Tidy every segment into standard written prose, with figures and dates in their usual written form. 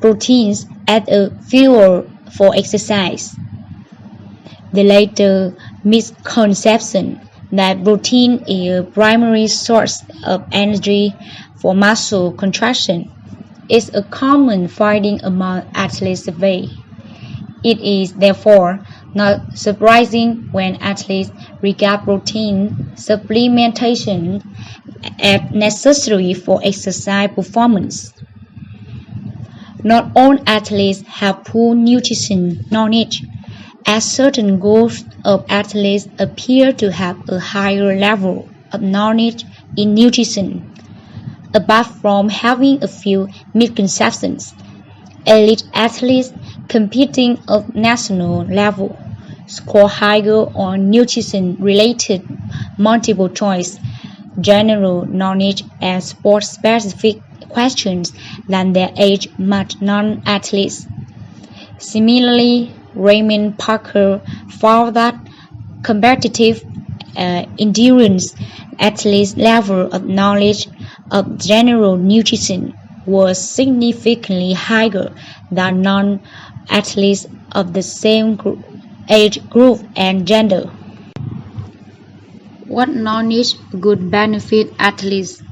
proteins as a fuel for exercise. The later misconception that protein is a primary source of energy for muscle contraction is a common finding among athletes today. It is therefore not surprising when athletes regard protein supplementation as necessary for exercise performance. Not all athletes have poor nutrition knowledge, as certain groups of athletes appear to have a higher level of knowledge in nutrition. Apart from having a few misconceptions, elite athletes competing at national level score higher on nutrition-related multiple-choice, general knowledge and sport-specific questions than their age-matched non-athletes. Similarly, Raymond Parker found that competitive endurance athletes' level of knowledge of general nutrition was significantly higher than non-athletes of the same age group and gender. What knowledge could benefit athletes?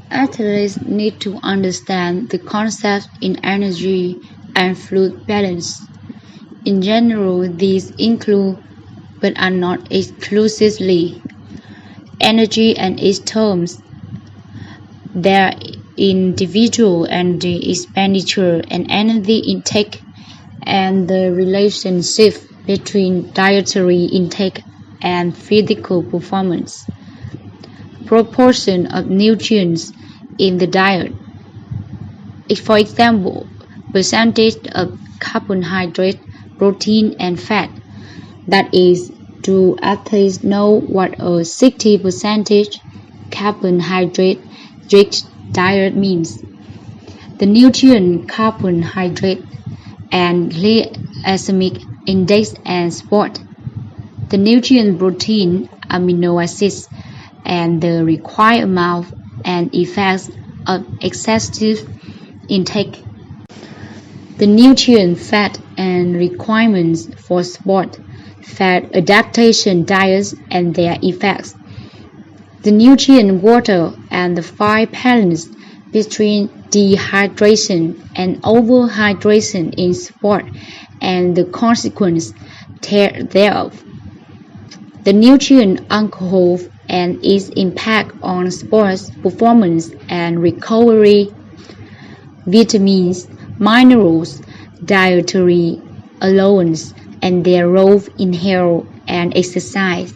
Athletes need to understand the concepts in energy and fluid balance. In general, these include, but are not exclusively, energy and its terms, their individual energy expenditure and energy intake, and the relationship between dietary intake and physical performance. Proportion of nutrients in the diet. For example, percentage of carbohydrate, protein, and fat. That is, do athletes know what a 60% carbohydrate rich diet means? The nutrient carbohydrate and glycemic index and sport. The nutrient protein, amino acids, and the required amount and effects of excessive intake. The nutrient fat and requirements for sport, fat adaptation diets and their effects. The nutrient water and the fine balance between dehydration and overhydration in sport and the consequence thereof. The nutrient alcohol and its impact on sports performance and recovery. Vitamins, minerals, dietary allowance, and their role in health and exercise,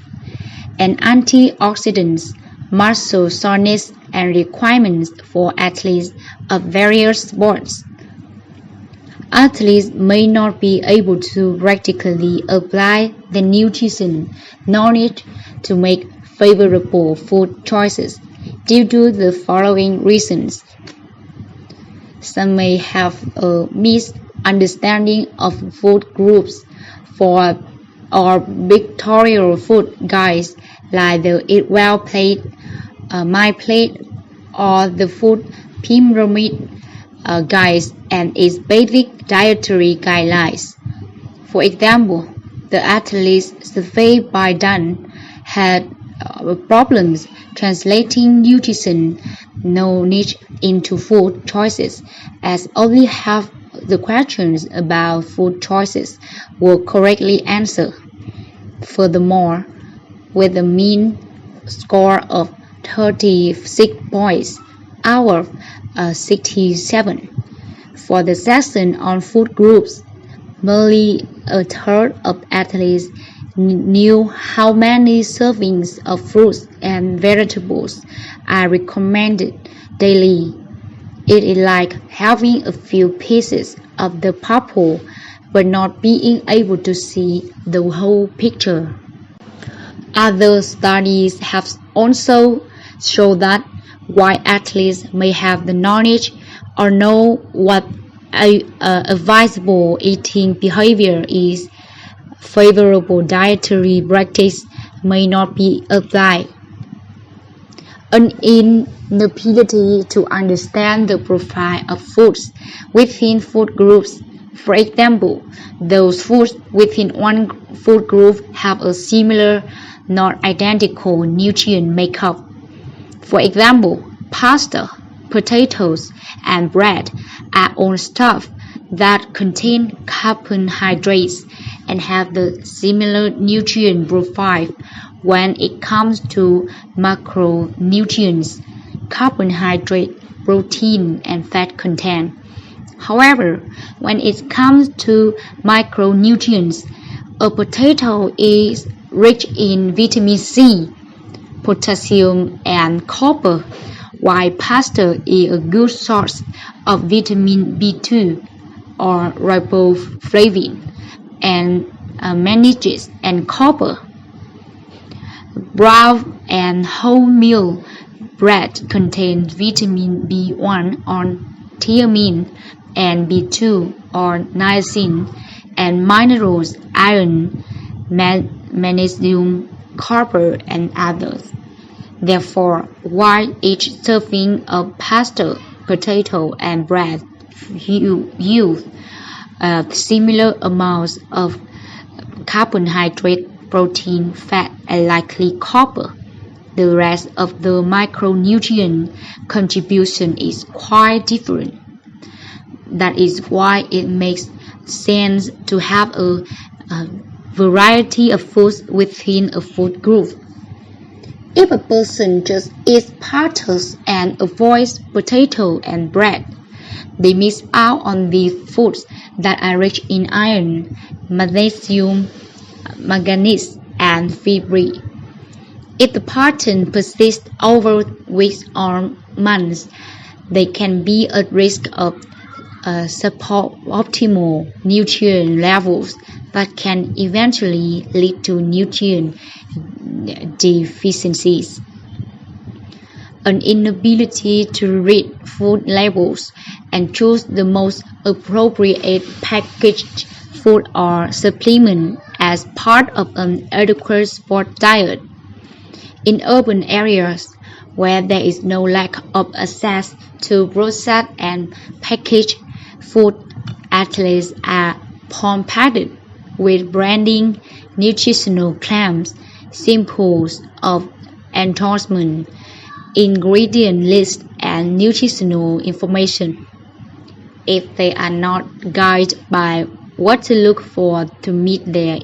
and antioxidants, muscle soreness, and requirements for athletes of various sports. Athletes may not be able to practically apply the nutrition knowledge to make favorable food choices due to the following reasons. Some may have a misunderstanding of food groups or pictorial food guides like the Eat Well plate, My Plate, or the Food Pyramid guides and its basic dietary guidelines. For example, the athletes surveyed by Dunn had problems translating nutrition knowledge into food choices, as only half the questions about food choices were correctly answered. Furthermore, with a mean score of 36 points out of 67 for the section on food groups, merely a third of athletes knew how many servings of fruits and vegetables are recommended daily. It is like having a few pieces of the puzzle but not being able to see the whole picture. Other studies have also shown that while athletes may have the knowledge or know what advisable eating behavior is, favorable dietary practice may not be applied. An the ability to understand the profile of foods within food groups. For example, those foods within one food group have a similar, not identical nutrient makeup. For example, pasta, potatoes, and bread are all stuff that contain carbohydrates and have the similar nutrient profile when it comes to macronutrients, carbohydrate, protein, and fat content. However, when it comes to micronutrients, a potato is rich in vitamin C, potassium, and copper, while pasta is a good source of vitamin B2 or riboflavin and manganese and copper. Brown and wholemeal bread contains vitamin B1 or thiamine and B2 or niacin and minerals iron, magnesium, copper, and others. Therefore, while each serving of pasta, potato, and bread use similar amounts of carbohydrate, protein, fat, and likely copper, the rest of the micronutrient contribution is quite different. That is why it makes sense to have a variety of foods within a food group. If a person just eats pastas and avoids potato and bread, they miss out on the foods that are rich in iron, magnesium, manganese, and fiber. If the pattern persists over weeks or months, they can be at risk of suboptimal nutrient levels that can eventually lead to nutrient deficiencies. An inability to read food labels and choose the most appropriate packaged food or supplement as part of an adequate sport diet. In urban areas where there is no lack of access to processed and packaged food, athletes are bombarded with branding, nutritional claims, symbols of endorsement, ingredient lists, and nutritional information. If they are not guided by what to look for to meet their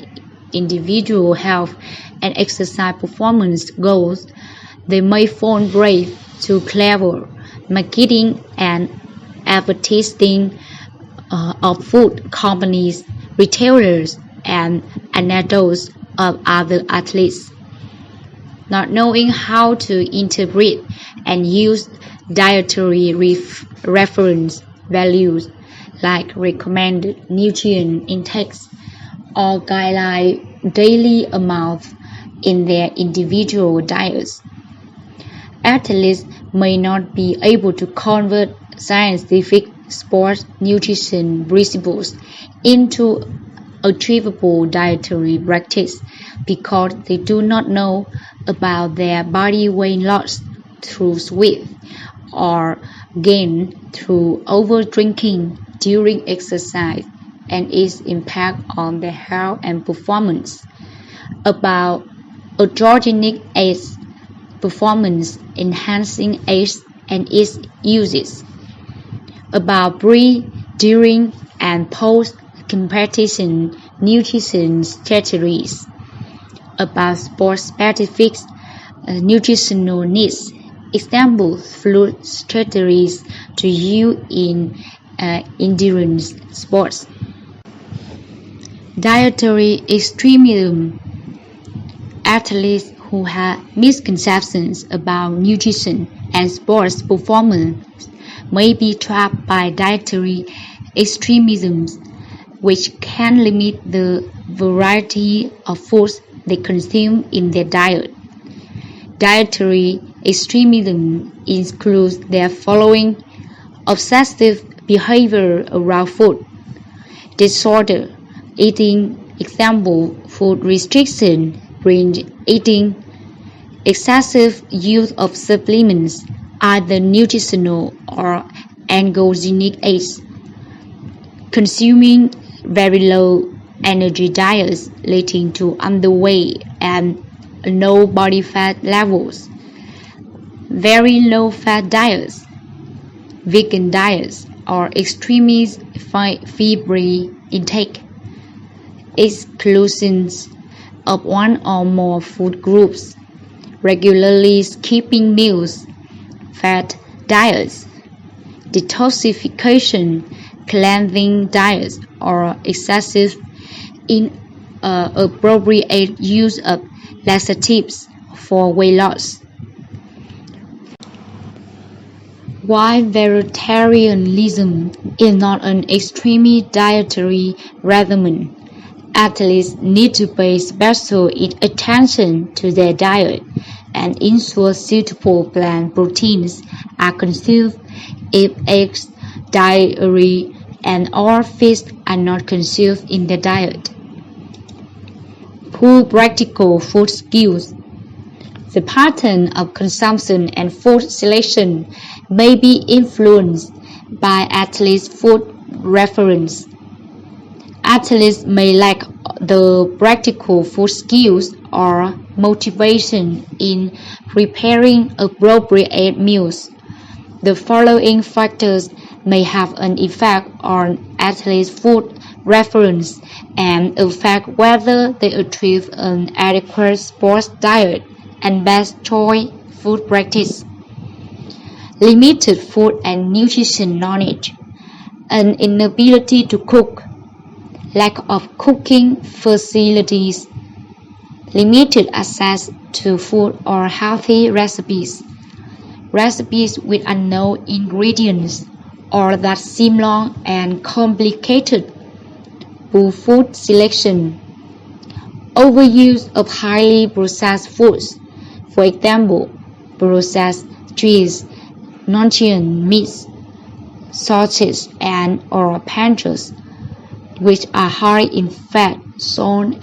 individual health and exercise performance goals, they may fall prey to clever marketing and advertising of food companies, retailers, and anecdotes of other athletes. Not knowing how to interpret and use dietary reference values like recommended nutrient intakes or guideline daily amounts in their individual diets, athletes may not be able to convert scientific sports nutrition principles into achievable dietary practice because they do not know about their body weight loss through sweat or gain through overdrinking during exercise and its impact on their health and performance, about androgenic aids, performance enhancing aids and its uses, about pre, during, and post competition nutrition strategies, about sport-specific nutritional needs, examples food strategies to use in endurance sports. Dietary extremism. Athletes who have misconceptions about nutrition and sports performance may be trapped by dietary extremisms, which can limit the variety of foods they consume in their diet. Dietary extremism includes the following: obsessive behavior around food, disorder eating, example, food restriction, binge eating, excessive use of supplements, either nutritional or androgenic aids. Consuming very low energy diets leading to underweight and low body fat levels. Very low fat diets, vegan diets, or extremely fiber intake. Exclusions of one or more food groups. Regularly skipping meals, fat diets, detoxification, cleansing diets, or excessive inappropriate use of laxatives for weight loss. While vegetarianism is not an extreme dietary regimen, athletes need to pay special attention to their diet and ensure suitable plant proteins are consumed if eggs, dairy, and or fish are not consumed in the diet. Poor practical food skills. The pattern of consumption and food selection may be influenced by athletes' food reference. Athletes may lack the practical food skills or motivation in preparing appropriate meals. The following factors may have an effect on athletes' food reference and affect whether they achieve an adequate sports diet and best choice food practice. Limited food and nutrition knowledge, an inability to cook, lack of cooking facilities, limited access to food or healthy recipes, recipes with unknown ingredients or that seem long and complicated, poor food selection, overuse of highly processed foods, for example, processed cheese, non-chain meats, sausages and or pancakes, which are high in fat, salt